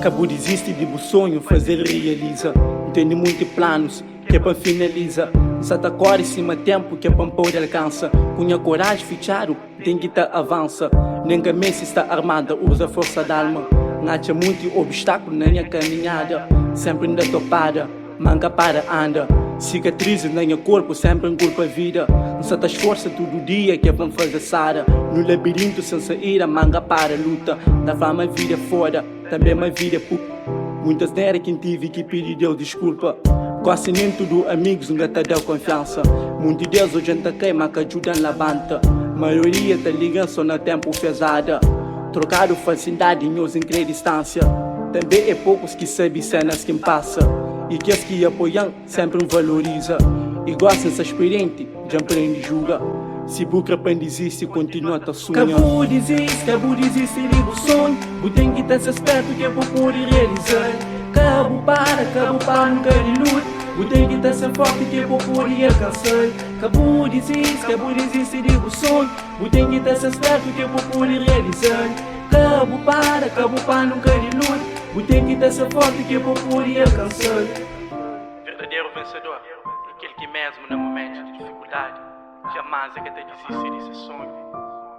Cabo desiste de bom sonho, fazer realiza. Tem muitos planos, que é para finaliza. Sata cor em cima tempo, que é para pôr alcança. Cunha coragem, ficharo, tem que tá avança. Nem que a Messi está armada, usa força da alma. Nacha muito obstáculo na minha caminhada. Sempre ainda topada, manga para anda. Cicatrizes na minha corpo, sempre em culpa a vida. Só te esforça todo dia que é para fazer sara. No labirinto sem saída, manga para luta. Da fama a vida foda, também uma vida puta. Muitas nera quem tive que pedir Deus desculpa. Quase nem tudo amigos nunca te deu confiança. Muitos Deus hoje não queima que ajuda na levanta. Maioria te liga só no tempo pesada. Trocaram facilidade em os em distância. Também é poucos que sabem cenas que passa. E que as que apoiam sempre valoriza. E gostam de ser experiente, já aprende e julga. Se buca aprende existe, continua a sonhar. Cabo desiste, liga o sonho. O tem que ter esperto que é para poder realizar. Cabo para, nunca de luta. O tem que ter forte que é para poder alcançar. Cabo desiste, liga o sonho. O tem que ter esperto que é para poder realizar. Cabo para, nunca de luta. O tem que ter forte que é para poder alcançar. Verdadeiro vencedor, aquele que mesmo no momento de dificuldade jamais é que te desistir desse sonho.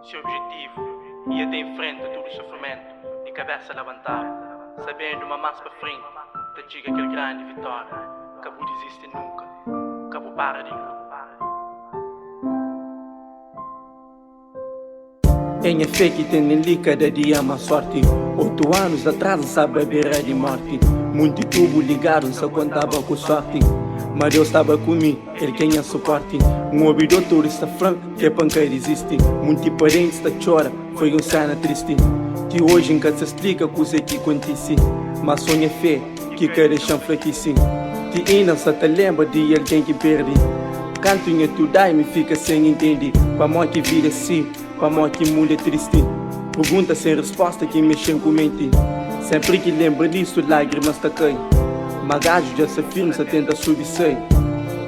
Seu objetivo ia ter em frente a todo o sofrimento e cabeça levantada, sabendo uma massa para frente, te diga aquele grande vitória. Cabo desiste nunca, cabo para de lutar. Em fé que tem ali cada dia mais sorte. 8 anos atrás sabe a beira de morte. Muito tubo ligaram-se a contava com sorte. Mas Deus estava comigo, Ele quem é suporte. Um ouvidor turista franco, que é panqueira existe. Muitos parentes da chora, foi cena triste. Que hoje nunca se explica coisa que acontece. Mas sonha fé, que quer deixar enfraquecer. Que ainda se te lembra de alguém que perde. Canto em tu dá e me fica sem entender. Para mó que vira assim, para mó que mulher triste. Pergunta sem resposta que mexem com mente. Sempre que lembra disso, lágrimas te caem. Magajo já se firme, se tenta subir.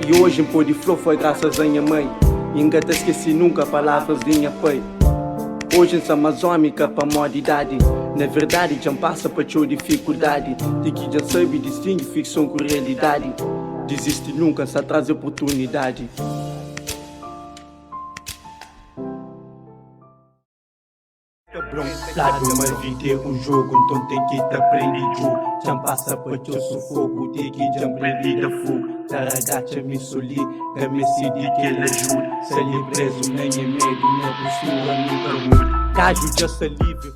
E hoje em pôr de flor foi graças à minha mãe. E nunca te esqueci nunca palavras de minha pai. Hoje em amazônica para modidade. Na verdade já passa para tua dificuldade. De que já sabe distingue ficção com realidade. Desiste nunca, se traz oportunidade. Lado uma vida é jogo, então tem que te aprender jogo. Já passa para teu sufoco, tem que já aprender da fogo. Taragacha me soli, game se de que ele ajuda. Se ele preso nem é medo, minha postura nunca muda. Gajo já se livre.